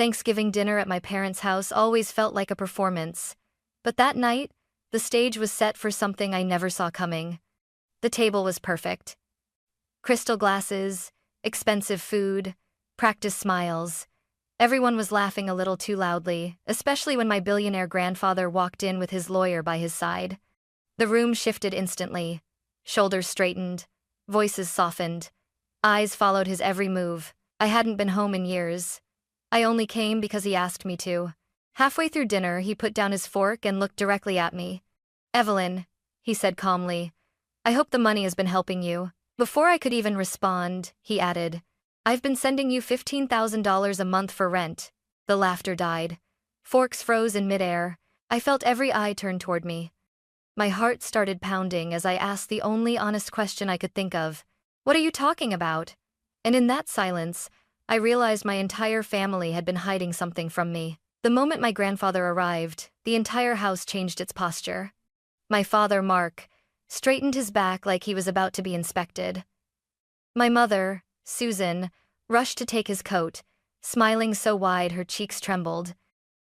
Thanksgiving dinner at my parents' house always felt like a performance. But that night, the stage was set for something I never saw coming. The table was perfect. Crystal glasses, expensive food, practiced smiles. Everyone was laughing a little too loudly, especially when my billionaire grandfather walked in with his lawyer by his side. The room shifted instantly. Shoulders straightened, voices softened, eyes followed his every move. I hadn't been home in years. I only came because he asked me to. Halfway through dinner, he put down his fork and looked directly at me. "Evelyn," he said calmly, "I hope the money has been helping you." Before I could even respond, he added, "I've been sending you $15,000 a month for rent." The laughter died. Forks froze in midair. I felt every eye turn toward me. My heart started pounding as I asked the only honest question I could think of. "What are you talking about?" And in that silence, I realized my entire family had been hiding something from me. The moment my grandfather arrived, the entire house changed its posture. My father, Mark, straightened his back like he was about to be inspected. My mother, Susan, rushed to take his coat, smiling so wide her cheeks trembled.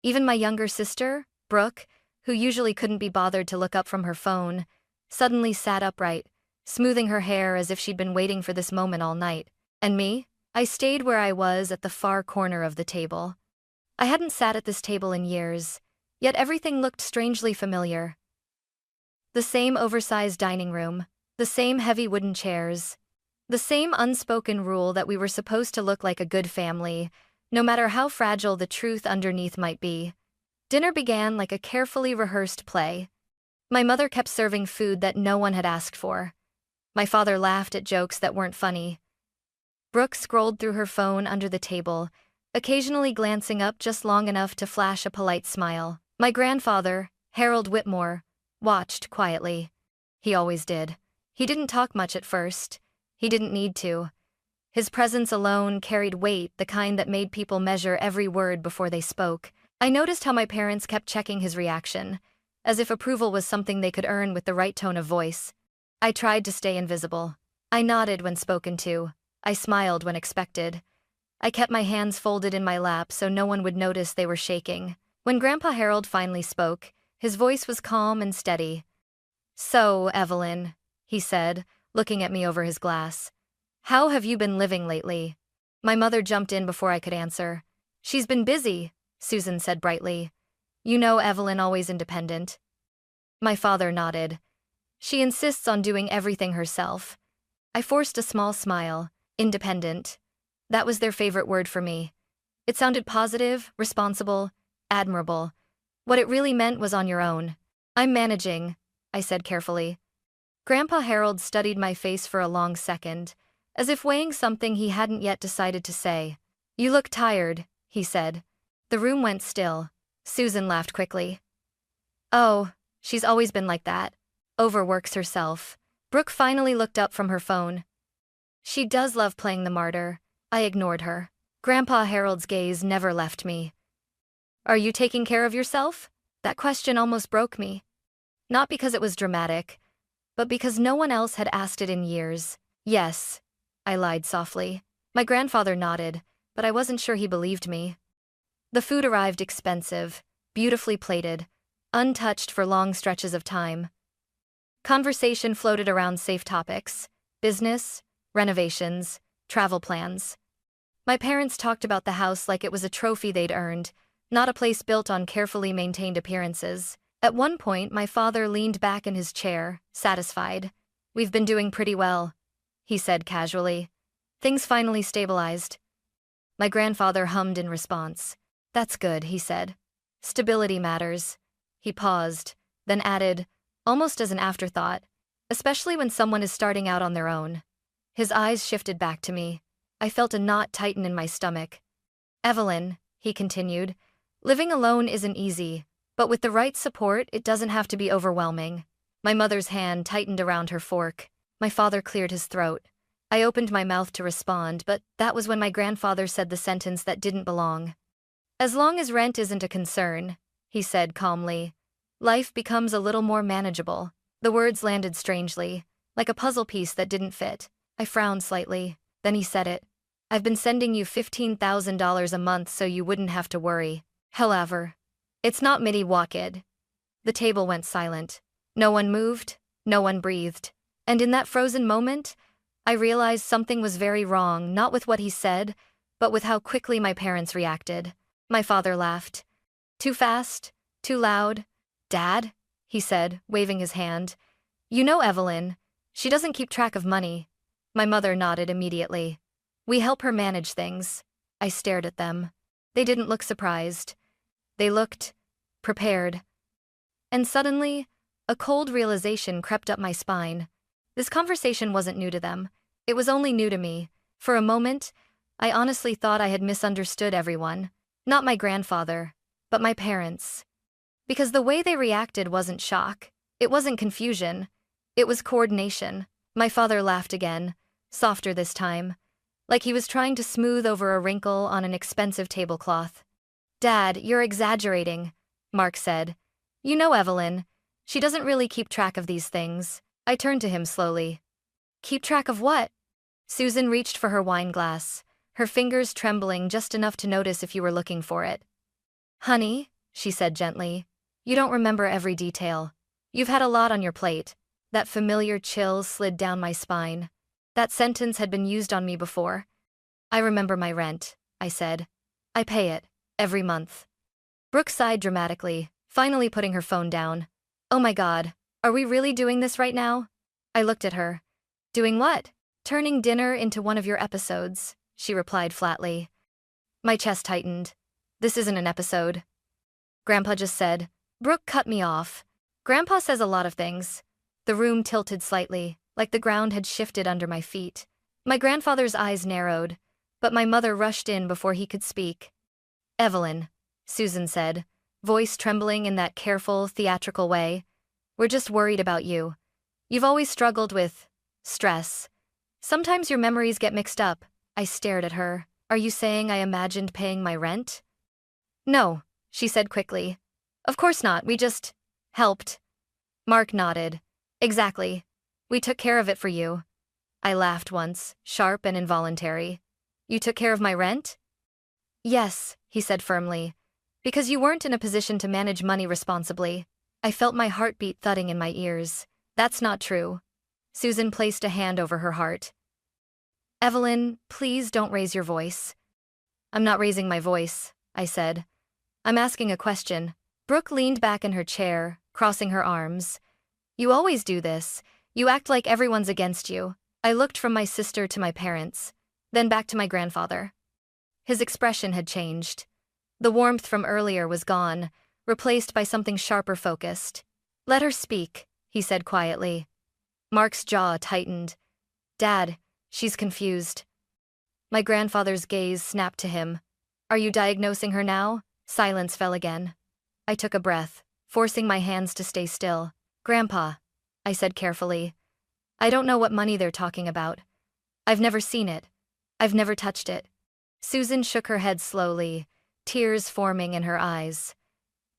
Even my younger sister, Brooke, who usually couldn't be bothered to look up from her phone, suddenly sat upright, smoothing her hair as if she'd been waiting for this moment all night. And me? I stayed where I was at the far corner of the table. I hadn't sat at this table in years, yet everything looked strangely familiar. The same oversized dining room, the same heavy wooden chairs, the same unspoken rule that we were supposed to look like a good family, no matter how fragile the truth underneath might be. Dinner began like a carefully rehearsed play. My mother kept serving food that no one had asked for. My father laughed at jokes that weren't funny. Brooke scrolled through her phone under the table, occasionally glancing up just long enough to flash a polite smile. My grandfather, Harold Whitmore, watched quietly. He always did. He didn't talk much at first. He didn't need to. His presence alone carried weight, the kind that made people measure every word before they spoke. I noticed how my parents kept checking his reaction, as if approval was something they could earn with the right tone of voice. I tried to stay invisible. I nodded when spoken to. I smiled when expected. I kept my hands folded in my lap so no one would notice they were shaking. When Grandpa Harold finally spoke, his voice was calm and steady. "So, Evelyn," he said, looking at me over his glass, "how have you been living lately?" My mother jumped in before I could answer. "She's been busy," Susan said brightly. "You know Evelyn always independent." My father nodded. "She insists on doing everything herself." I forced a small smile. Independent. That was their favorite word for me. It sounded positive, responsible, admirable. What it really meant was on your own. "I'm managing," I said carefully. Grandpa Harold studied my face for a long second, as if weighing something he hadn't yet decided to say. "You look tired," he said. The room went still. Susan laughed quickly. "Oh, she's always been like that. Overworks herself." Brooke finally looked up from her phone. "She does love playing the martyr." I ignored her. Grandpa Harold's gaze never left me. "Are you taking care of yourself?" That question almost broke me. Not because it was dramatic, but because no one else had asked it in years. "Yes," I lied softly. My grandfather nodded, but I wasn't sure he believed me. The food arrived expensive, beautifully plated, untouched for long stretches of time. Conversation floated around safe topics: business, renovations, travel plans. My parents talked about the house like it was a trophy they'd earned, not a place built on carefully maintained appearances. At one point, my father leaned back in his chair, satisfied. "We've been doing pretty well," he said casually. "Things finally stabilized." My grandfather hummed in response. "That's good," he said. "Stability matters." He paused, then added, almost as an afterthought, "especially when someone is starting out on their own." His eyes shifted back to me. I felt a knot tighten in my stomach. "Evelyn," he continued, "living alone isn't easy, but with the right support, it doesn't have to be overwhelming." My mother's hand tightened around her fork. My father cleared his throat. I opened my mouth to respond, but that was when my grandfather said the sentence that didn't belong. "As long as rent isn't a concern," he said calmly, "life becomes a little more manageable." The words landed strangely, like a puzzle piece that didn't fit. I frowned slightly. Then he said it. I've been sending you $15,000 a month so you wouldn't have to worry. However, it's not midi wakid. The table went silent. No one moved, no one breathed. And in that frozen moment, I realized something was very wrong, not with what he said, but with how quickly my parents reacted. My father laughed. Too fast, too loud. Dad, he said, waving his hand. You know Evelyn. She doesn't keep track of money. My mother nodded immediately. We help her manage things. I stared at them. They didn't look surprised. They looked prepared. And suddenly, a cold realization crept up my spine. This conversation wasn't new to them. It was only new to me. For a moment, I honestly thought I had misunderstood everyone. Not my grandfather, but my parents. Because the way they reacted wasn't shock. It wasn't confusion. It was coordination. My father laughed again, softer this time, like he was trying to smooth over a wrinkle on an expensive tablecloth. Dad, you're exaggerating, Mark said. You know Evelyn. She doesn't really keep track of these things. I turned to him slowly. Keep track of what? Susan reached for her wine glass, her fingers trembling just enough to notice if you were looking for it. Honey, she said gently, you don't remember every detail. You've had a lot on your plate. That familiar chill slid down my spine. That sentence had been used on me before. I remember my rent, I said. I pay it, every month. Brooke sighed dramatically, finally putting her phone down. Oh my God, are we really doing this right now? I looked at her. Doing what? Turning dinner into one of your episodes, she replied flatly. My chest tightened. This isn't an episode. Grandpa just said. Brooke cut me off. Grandpa says a lot of things. The room tilted slightly, like the ground had shifted under my feet. My grandfather's eyes narrowed, but my mother rushed in before he could speak. Evelyn, Susan said, voice trembling in that careful, theatrical way. We're just worried about you. You've always struggled with stress. Sometimes your memories get mixed up. I stared at her. Are you saying I imagined paying my rent? No, she said quickly. Of course not, we just helped. Mark nodded. Exactly. We took care of it for you. I laughed once, sharp and involuntary. You took care of my rent? Yes, he said firmly. Because you weren't in a position to manage money responsibly. I felt my heartbeat thudding in my ears. That's not true. Susan placed a hand over her heart. Evelyn, please don't raise your voice. I'm not raising my voice, I said. I'm asking a question. Brooke leaned back in her chair, crossing her arms. You always do this. You act like everyone's against you. I looked from my sister to my parents, then back to my grandfather. His expression had changed. The warmth from earlier was gone, replaced by something sharper focused. Let her speak, he said quietly. Mark's jaw tightened. Dad, she's confused. My grandfather's gaze snapped to him. Are you diagnosing her now? Silence fell again. I took a breath, forcing my hands to stay still. Grandpa, I said carefully. I don't know what money they're talking about. I've never seen it. I've never touched it. Susan shook her head slowly, tears forming in her eyes.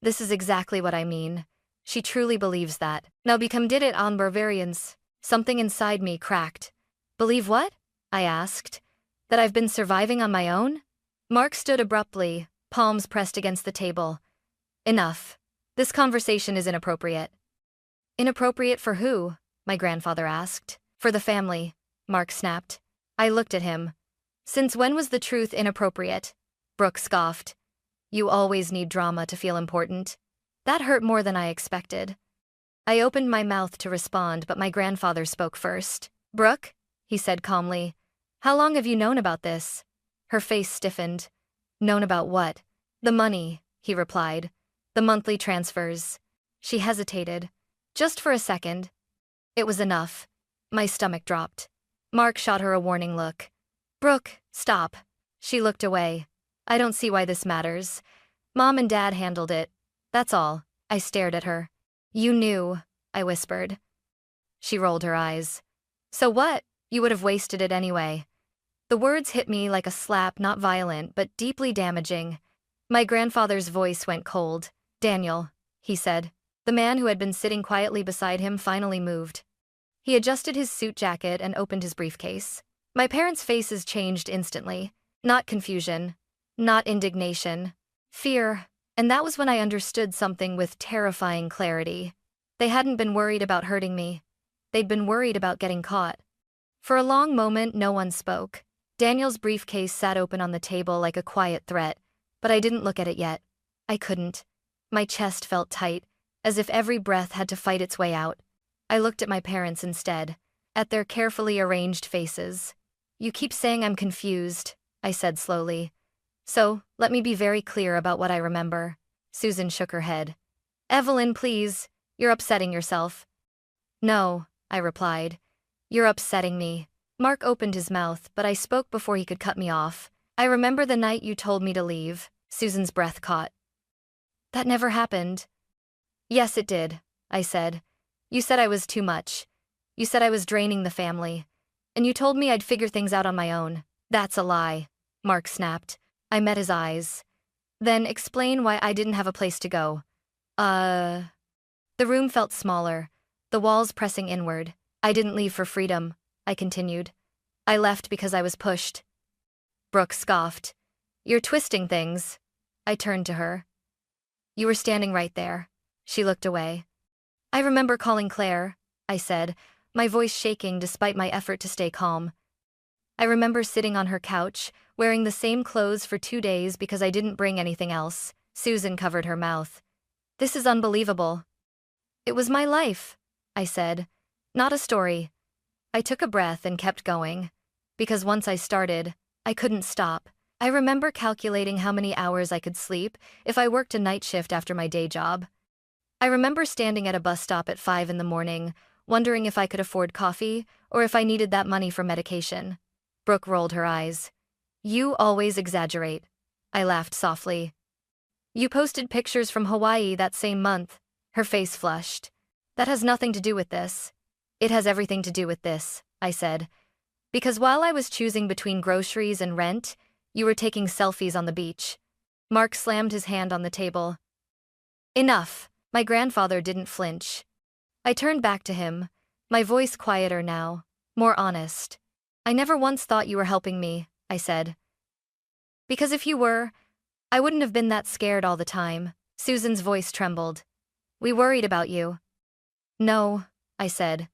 This is exactly what I mean. She truly believes that. Now become did it on Bavarians. Something inside me cracked. Believe what? I asked. That I've been surviving on my own? Mark stood abruptly, palms pressed against the table. Enough. This conversation is inappropriate. Inappropriate for who? My grandfather asked. For the family, Mark snapped. I looked at him. Since when was the truth inappropriate? Brooke scoffed. You always need drama to feel important. That hurt more than I expected. I opened my mouth to respond, but my grandfather spoke first. Brooke, he said calmly, how long have you known about this? Her face stiffened. Known about what? The money, he replied. The monthly transfers. She hesitated. Just for a second. It was enough. My stomach dropped. Mark shot her a warning look. Brooke, stop. She looked away. I don't see why this matters. Mom and Dad handled it. That's all. I stared at her. You knew, I whispered. She rolled her eyes. So what? You would have wasted it anyway. The words hit me like a slap, not violent, but deeply damaging. My grandfather's voice went cold. Daniel, he said. The man who had been sitting quietly beside him finally moved. He adjusted his suit jacket and opened his briefcase. My parents' faces changed instantly. Not confusion, not indignation, fear, and that was when I understood something with terrifying clarity. They hadn't been worried about hurting me. They'd been worried about getting caught. For a long moment, no one spoke. Daniel's briefcase sat open on the table like a quiet threat, but I didn't look at it yet. I couldn't. My chest felt tight, as if every breath had to fight its way out. I looked at my parents instead, at their carefully arranged faces. "You keep saying I'm confused," I said slowly. "So, let me be very clear about what I remember." Susan shook her head. "Evelyn, please, you're upsetting yourself." "No," I replied. "You're upsetting me." Mark opened his mouth, but I spoke before he could cut me off. "I remember the night you told me to leave." Susan's breath caught. "That never happened." "Yes, it did," I said. "You said I was too much. You said I was draining the family. And you told me I'd figure things out on my own." "That's a lie," Mark snapped. I met his eyes. "Then explain why I didn't have a place to go." The room felt smaller, the walls pressing inward. "I didn't leave for freedom," I continued. "I left because I was pushed." Brooke scoffed. "You're twisting things." I turned to her. "You were standing right there." She looked away. "I remember calling Claire," I said, my voice shaking despite my effort to stay calm. "I remember sitting on her couch, wearing the same clothes for 2 days because I didn't bring anything else." Susan covered her mouth. "This is unbelievable." "It was my life," I said. "Not a story." I took a breath and kept going. Because once I started, I couldn't stop. I remember calculating how many hours I could sleep if I worked a night shift after my day job. I remember standing at a bus stop at 5 in the morning, wondering if I could afford coffee or if I needed that money for medication. Brooke rolled her eyes. "You always exaggerate." I laughed softly. "You posted pictures from Hawaii that same month." Her face flushed. "That has nothing to do with this." "It has everything to do with this," I said. "Because while I was choosing between groceries and rent, you were taking selfies on the beach." Mark slammed his hand on the table. "Enough." My grandfather didn't flinch. I turned back to him, my voice quieter now, more honest. "I never once thought you were helping me," I said. "Because if you were, I wouldn't have been that scared all the time." Susan's voice trembled. "We worried about you." "No," I said.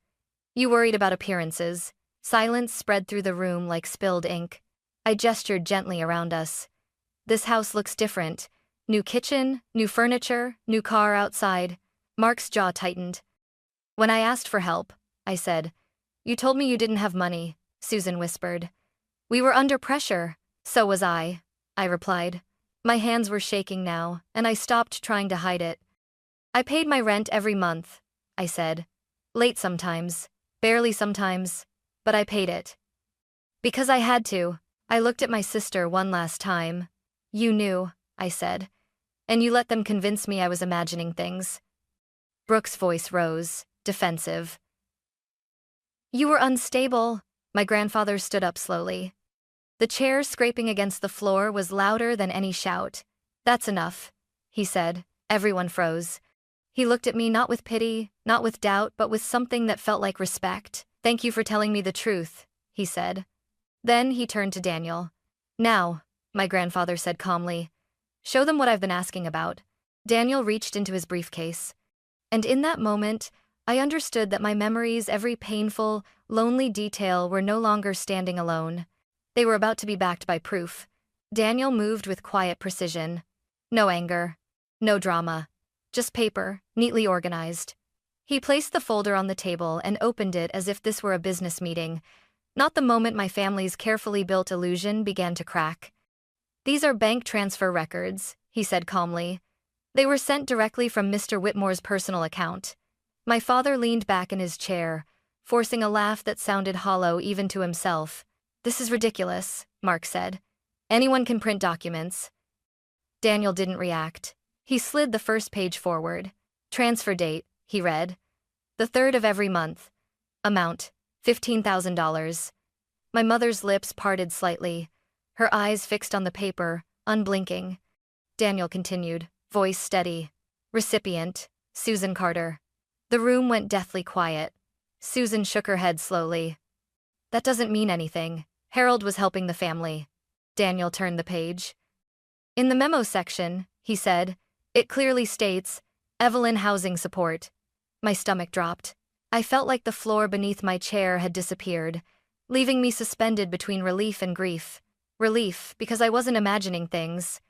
"You worried about appearances." Silence spread through the room like spilled ink. I gestured gently around us. "This house looks different. New kitchen, new furniture, new car outside." Mark's jaw tightened. "When I asked for help," I said, "you told me you didn't have money," Susan whispered. "We were under pressure." "So was I," I replied. My hands were shaking now, and I stopped trying to hide it. "I paid my rent every month," I said. "Late sometimes, barely sometimes, but I paid it. Because I had to." I looked at my sister one last time. "You knew," I said, "and you let them convince me I was imagining things." Brooke's voice rose, defensive. "You were unstable." My grandfather stood up slowly. The chair scraping against the floor was louder than any shout. "That's enough," he said. Everyone froze. He looked at me not with pity, not with doubt, but with something that felt like respect. "Thank you for telling me the truth," he said. Then he turned to Daniel. "Now," my grandfather said calmly, "show them what I've been asking about." Daniel reached into his briefcase. And in that moment, I understood that my memories, every painful, lonely detail, were no longer standing alone. They were about to be backed by proof. Daniel moved with quiet precision. No anger. No drama. Just paper, neatly organized. He placed the folder on the table and opened it as if this were a business meeting, not the moment my family's carefully built illusion began to crack. "These are bank transfer records," he said calmly. "They were sent directly from Mr. Whitmore's personal account." My father leaned back in his chair, forcing a laugh that sounded hollow even to himself. "This is ridiculous," Mark said. "Anyone can print documents." Daniel didn't react. He slid the first page forward. "Transfer date," he read. "The 3rd of every month. Amount, $15,000. My mother's lips parted slightly, her eyes fixed on the paper, unblinking. Daniel continued, voice steady. "Recipient, Susan Carter." The room went deathly quiet. Susan shook her head slowly. "That doesn't mean anything," Harold was helping the family. Daniel turned the page. In the memo section, he said, it clearly states, Evelyn housing support. My stomach dropped. I felt like the floor beneath my chair had disappeared, leaving me suspended between relief and grief. Relief, because I wasn't imagining things.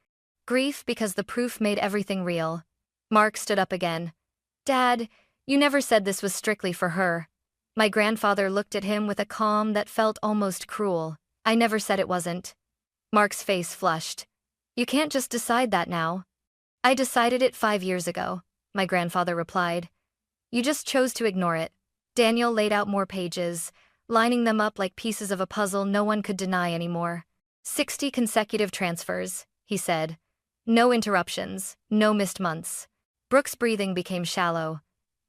Grief, because the proof made everything real. Mark stood up again. Dad, you never said this was strictly for her. My grandfather looked at him with a calm that felt almost cruel. I never said it wasn't. Mark's face flushed. You can't just decide that now. I decided it 5 years ago, my grandfather replied. You just chose to ignore it. Daniel laid out more pages, lining them up like pieces of a puzzle no one could deny anymore. 60 consecutive transfers, he said. No interruptions, no missed months. Brooke's breathing became shallow.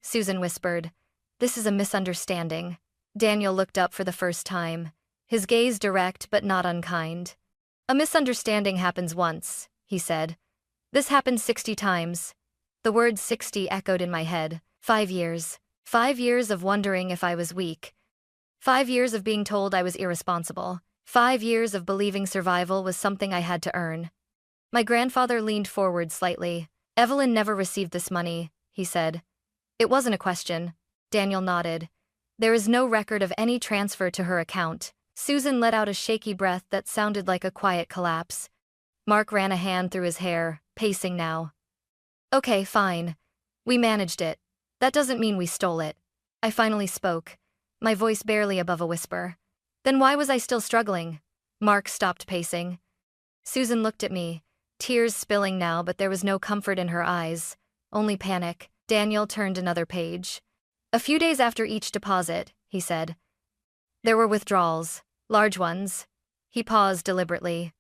Susan whispered, this is a misunderstanding. Daniel looked up for the first time, his gaze direct but not unkind. A misunderstanding happens once, he said. This happened 60 times. The word 60 echoed in my head. 5 years. 5 years of wondering if I was weak. 5 years of being told I was irresponsible. 5 years of believing survival was something I had to earn. My grandfather leaned forward slightly. Evelyn never received this money, he said. It wasn't a question. Daniel nodded. There is no record of any transfer to her account. Susan let out a shaky breath that sounded like a quiet collapse. Mark ran a hand through his hair, pacing now. Okay, fine. We managed it. That doesn't mean we stole it. I finally spoke, my voice barely above a whisper. Then why was I still struggling? Mark stopped pacing. Susan looked at me, tears spilling now, but there was no comfort in her eyes, only panic. Daniel turned another page. A few days after each deposit, he said. There were withdrawals, large ones. He paused deliberately.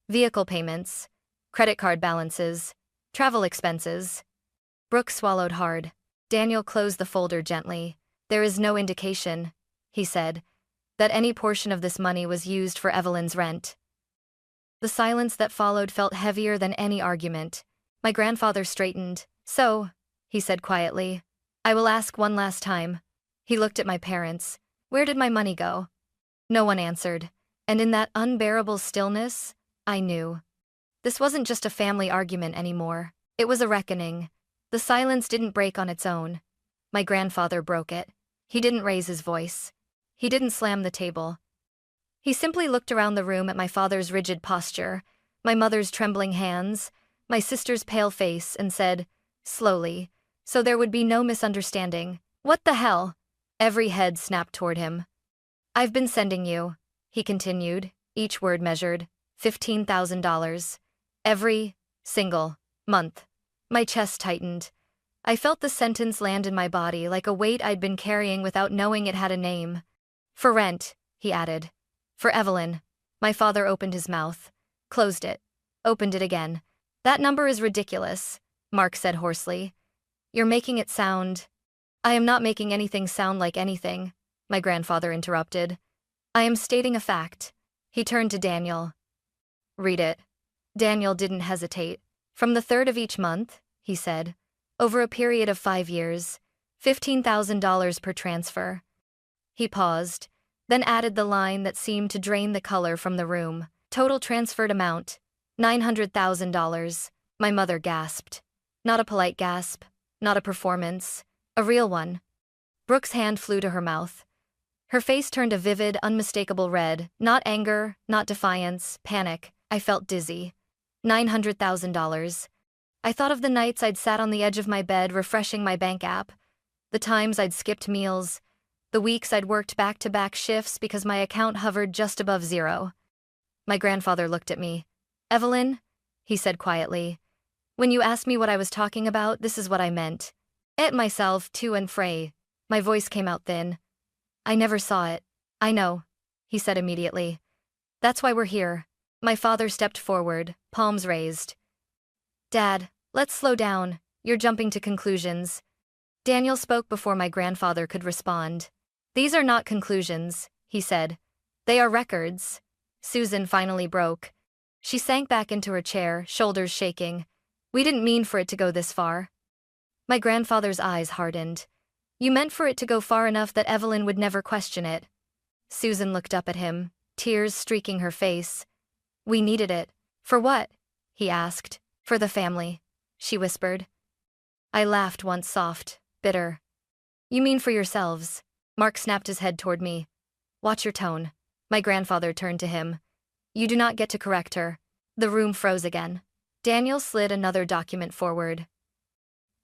Vehicle payments, credit card balances, travel expenses. Brooke swallowed hard. Daniel closed the folder gently. There is no indication, he said, that any portion of this money was used for Evelyn's rent. The silence that followed felt heavier than any argument. My grandfather straightened. So, he said quietly, I will ask one last time. He looked at my parents. Where did my money go? No one answered, and in that unbearable stillness, I knew. This wasn't just a family argument anymore. It was a reckoning. The silence didn't break on its own. My grandfather broke it. He didn't raise his voice. He didn't slam the table. He simply looked around the room at my father's rigid posture, my mother's trembling hands, my sister's pale face, and said, slowly, so there would be no misunderstanding, what the hell? Every head snapped toward him. I've been sending you, he continued, each word measured, $15,000. Every single month. My chest tightened. I felt the sentence land in my body like a weight I'd been carrying without knowing it had a name. For rent, he added. For Evelyn. My father opened his mouth, closed it, opened it again. That number is ridiculous, Mark said hoarsely. You're making it sound. I am not making anything sound like anything, my grandfather interrupted. I am stating a fact. He turned to Daniel. Read it. Daniel didn't hesitate. From the 3rd of each month, he said, over a period of 5 years, $15,000 per transfer. He paused, then added the line that seemed to drain the color from the room. Total transferred amount, $900,000. My mother gasped. Not a polite gasp, not a performance, a real one. Brooke's hand flew to her mouth. Her face turned a vivid, unmistakable red, not anger, not defiance, panic. I felt dizzy. $900,000. I thought of the nights I'd sat on the edge of my bed refreshing my bank app, the times I'd skipped meals, the weeks I'd worked back-to-back shifts because my account hovered just above zero. My grandfather looked at me. Evelyn, he said quietly, when you asked me what I was talking about, this is what I meant. Ate myself to and fro. My voice came out thin. I never saw it. I know, he said immediately. That's why we're here. My father stepped forward, palms raised. Dad, let's slow down. You're jumping to conclusions. Daniel spoke before my grandfather could respond. These are not conclusions, he said. They are records. Susan finally broke. She sank back into her chair, shoulders shaking. We didn't mean for it to go this far. My grandfather's eyes hardened. You meant for it to go far enough that Evelyn would never question it. Susan looked up at him, tears streaking her face. We needed it. For what? He asked. For the family, she whispered. I laughed once soft, bitter. You mean for yourselves? Mark snapped his head toward me. Watch your tone. My grandfather turned to him. You do not get to correct her. The room froze again. Daniel slid another document forward.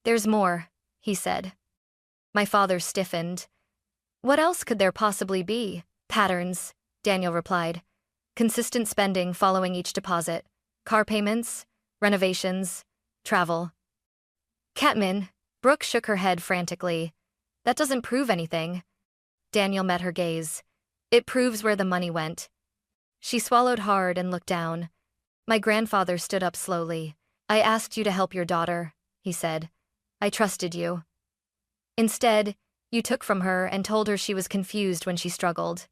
There's more, he said. My father stiffened. What else could there possibly be? Patterns, Daniel replied. Consistent spending following each deposit. Car payments, renovations, travel. Catman, Brooke shook her head frantically. That doesn't prove anything. Daniel met her gaze. It proves where the money went. She swallowed hard and looked down. My grandfather stood up slowly. I asked you to help your daughter, he said. I trusted you. Instead, you took from her and told her she was confused when she struggled.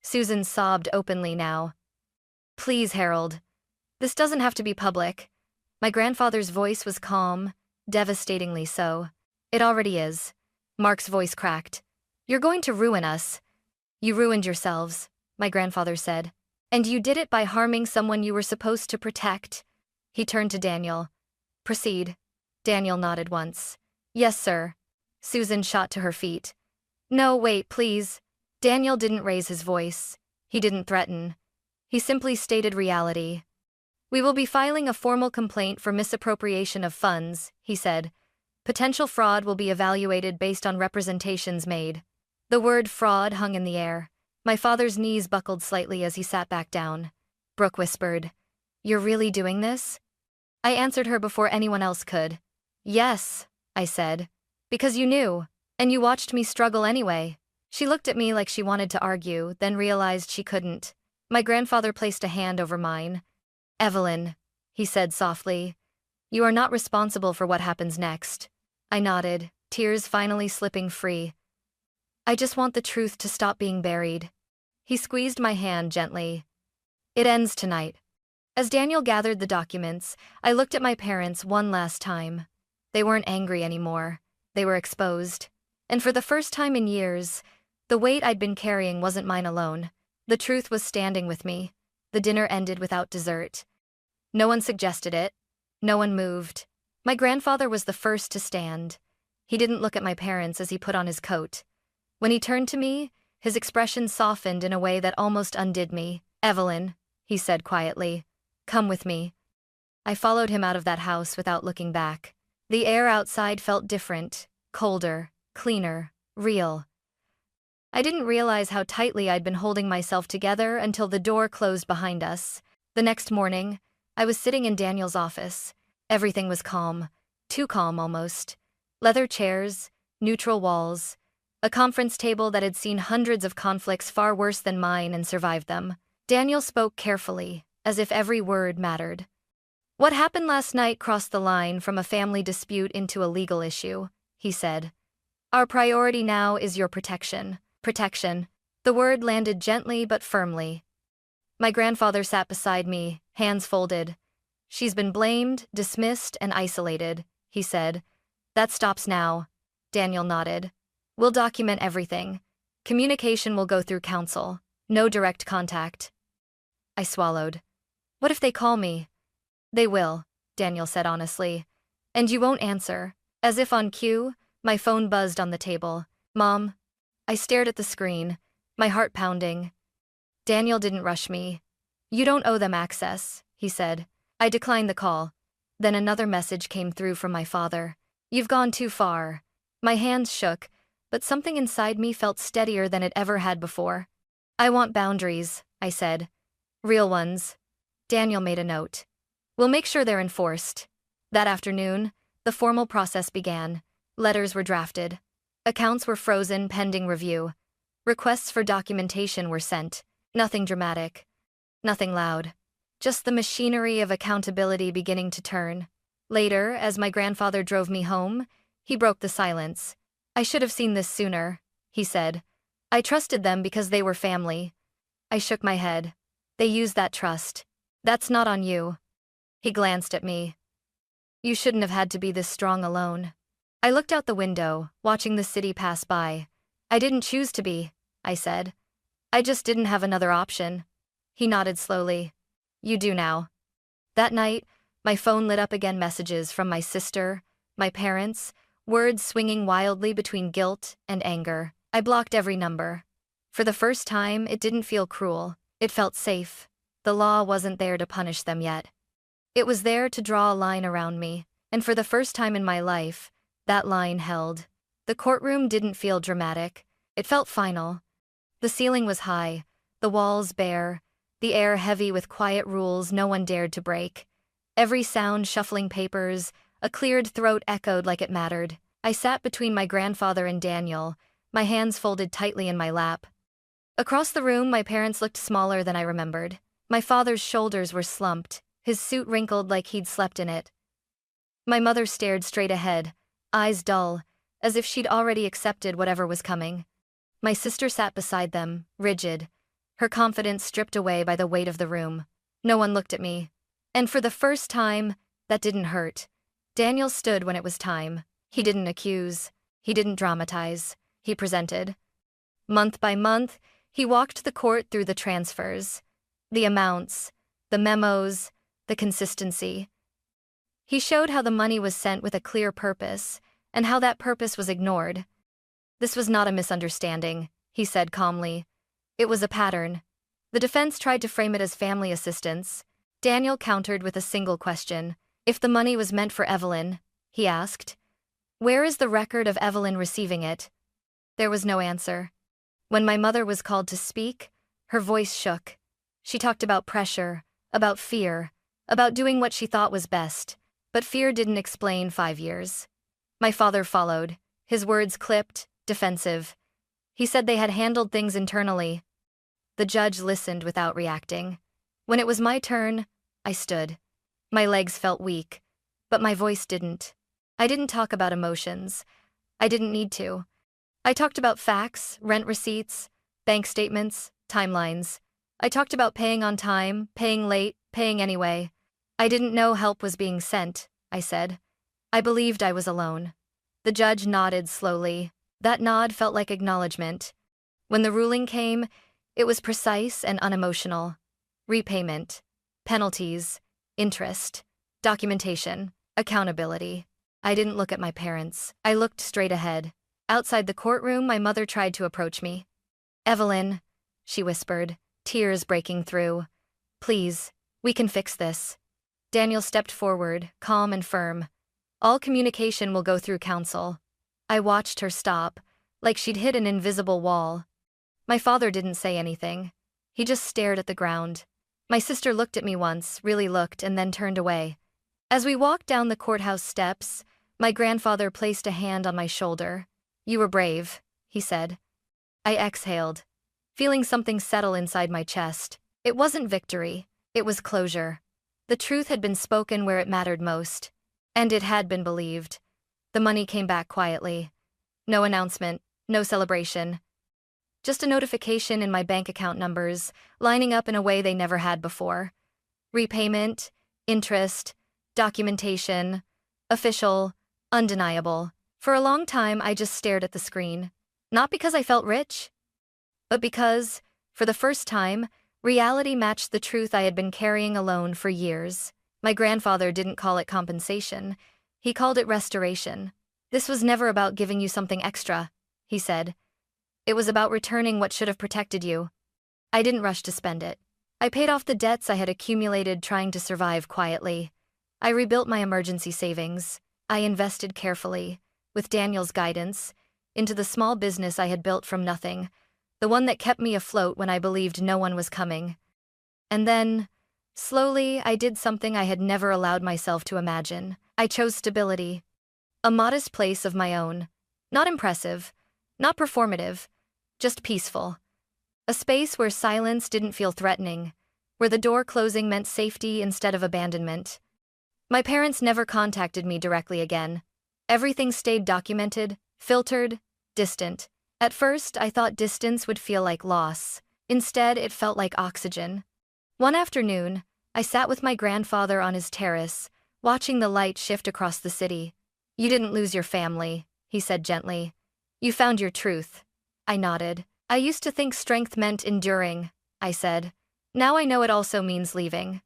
Susan sobbed openly now. Please, Harold. This doesn't have to be public. My grandfather's voice was calm, devastatingly so. It already is. Mark's voice cracked. You're going to ruin us. You ruined yourselves, my grandfather said. And you did it by harming someone you were supposed to protect. He turned to Daniel. Proceed. Daniel nodded once. Yes, sir. Susan shot to her feet. No, wait, please. Daniel didn't raise his voice. He didn't threaten. He simply stated reality. We will be filing a formal complaint for misappropriation of funds, he said. Potential fraud will be evaluated based on representations made. The word fraud hung in the air. My father's knees buckled slightly as he sat back down. Brooke whispered, You're really doing this? I answered her before anyone else could. Yes, I said. Because you knew, and you watched me struggle anyway. She looked at me like she wanted to argue, then realized she couldn't. My grandfather placed a hand over mine. Evelyn, he said softly, you are not responsible for what happens next. I nodded, tears finally slipping free. I just want the truth to stop being buried. He squeezed my hand gently. It ends tonight. As Daniel gathered the documents, I looked at my parents one last time. They weren't angry anymore. They were exposed. And for the first time in years, the weight I'd been carrying wasn't mine alone. The truth was standing with me. The dinner ended without dessert. No one suggested it. No one moved. My grandfather was the first to stand. He didn't look at my parents as he put on his coat. When he turned to me, his expression softened in a way that almost undid me. Evelyn, he said quietly, come with me. I followed him out of that house without looking back. The air outside felt different, colder, cleaner, real. I didn't realize how tightly I'd been holding myself together until the door closed behind us. The next morning, I was sitting in Daniel's office. Everything was calm, too calm almost. Leather chairs, neutral walls, a conference table that had seen hundreds of conflicts far worse than mine and survived them. Daniel spoke carefully, as if every word mattered. What happened last night crossed the line from a family dispute into a legal issue, he said. Our priority now is your protection. Protection. The word landed gently but firmly. My grandfather sat beside me, hands folded. She's been blamed, dismissed, and isolated, he said. That stops now. Daniel nodded. We'll document everything. Communication will go through counsel. No direct contact. I swallowed. What if they call me? They will, Daniel said honestly. And you won't answer. As if on cue, my phone buzzed on the table. Mom. I stared at the screen, my heart pounding. Daniel didn't rush me. You don't owe them access, he said. I declined the call. Then another message came through from my father. You've gone too far. My hands shook, but something inside me felt steadier than it ever had before. I want boundaries, I said. Real ones. Daniel made a note. We'll make sure they're enforced. That afternoon, the formal process began. Letters were drafted. Accounts were frozen pending review. Requests for documentation were sent. Nothing dramatic. Nothing loud. Just the machinery of accountability beginning to turn. Later, as my grandfather drove me home, he broke the silence. I should have seen this sooner, he said. I trusted them because they were family. I shook my head. They used that trust. That's not on you. He glanced at me. You shouldn't have had to be this strong alone. I looked out the window, watching the city pass by. I didn't choose to be, I said. I just didn't have another option. He nodded slowly. You do now. That night, my phone lit up again, messages from my sister, my parents, words swinging wildly between guilt and anger. I blocked every number. For the first time, it didn't feel cruel. It felt safe. The law wasn't there to punish them yet. It was there to draw a line around me, and for the first time in my life, that line held. The courtroom didn't feel dramatic. It felt final. The ceiling was high, the walls bare, the air heavy with quiet rules no one dared to break. Every sound shuffling papers, a cleared throat echoed like it mattered. I sat between my grandfather and Daniel, my hands folded tightly in my lap. Across the room, my parents looked smaller than I remembered. My father's shoulders were slumped, his suit wrinkled like he'd slept in it. My mother stared straight ahead, eyes dull, as if she'd already accepted whatever was coming. My sister sat beside them, rigid, her confidence stripped away by the weight of the room. No one looked at me. And for the first time, that didn't hurt. Daniel stood when it was time. He didn't accuse. He didn't dramatize. He presented. Month by month, he walked the court through the transfers, the amounts, the memos, the consistency. He showed how the money was sent with a clear purpose, and how that purpose was ignored. This was not a misunderstanding, he said calmly. It was a pattern. The defense tried to frame it as family assistance. Daniel countered with a single question. If the money was meant for Evelyn, he asked, where is the record of Evelyn receiving it? There was no answer. When my mother was called to speak, her voice shook. She talked about pressure, about fear, about doing what she thought was best, but fear didn't explain 5 years. My father followed, his words clipped, defensive. He said they had handled things internally. The judge listened without reacting. When it was my turn, I stood. My legs felt weak, but my voice didn't. I didn't talk about emotions. I didn't need to. I talked about facts, rent receipts, bank statements, timelines. I talked about paying on time, paying late, paying anyway. I didn't know help was being sent, I said. I believed I was alone. The judge nodded slowly. That nod felt like acknowledgement. When the ruling came, it was precise and unemotional. Repayment, penalties, interest, documentation, accountability. I didn't look at my parents. I looked straight ahead. Outside the courtroom, my mother tried to approach me. Evelyn, she whispered, tears breaking through. Please, we can fix this. Daniel stepped forward, calm and firm. All communication will go through counsel. I watched her stop, like she'd hit an invisible wall. My father didn't say anything. He just stared at the ground. My sister looked at me once, really looked, and then turned away. As we walked down the courthouse steps, my grandfather placed a hand on my shoulder. You were brave, he said. I exhaled, feeling something settle inside my chest. It wasn't victory, it was closure. The truth had been spoken where it mattered most. And it had been believed. The money came back quietly. No announcement, no celebration. Just a notification in my bank account numbers, lining up in a way they never had before. Repayment, interest, documentation, official, undeniable. For a long time, I just stared at the screen. Not because I felt rich, but because, for the first time, reality matched the truth I had been carrying alone for years. My grandfather didn't call it compensation. He called it restoration. This was never about giving you something extra, he said. It was about returning what should have protected you. I didn't rush to spend it. I paid off the debts I had accumulated trying to survive quietly. I rebuilt my emergency savings. I invested carefully, with Daniel's guidance, into the small business I had built from nothing, the one that kept me afloat when I believed no one was coming. And then, slowly, I did something I had never allowed myself to imagine. I chose stability. A modest place of my own. Not impressive, not performative, just peaceful. A space where silence didn't feel threatening, where the door closing meant safety instead of abandonment. My parents never contacted me directly again. Everything stayed documented, filtered, distant. At first, I thought distance would feel like loss. Instead, it felt like oxygen. One afternoon, I sat with my grandfather on his terrace, watching the light shift across the city. You didn't lose your family, he said gently. You found your truth. I nodded. I used to think strength meant enduring, I said. Now I know it also means leaving.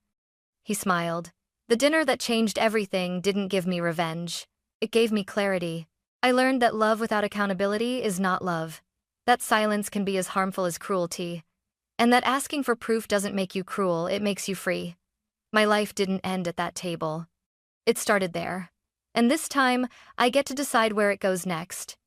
He smiled. The dinner that changed everything didn't give me revenge. It gave me clarity. I learned that love without accountability is not love. That silence can be as harmful as cruelty. And that asking for proof doesn't make you cruel, it makes you free. My life didn't end at that table. It started there. And this time, I get to decide where it goes next.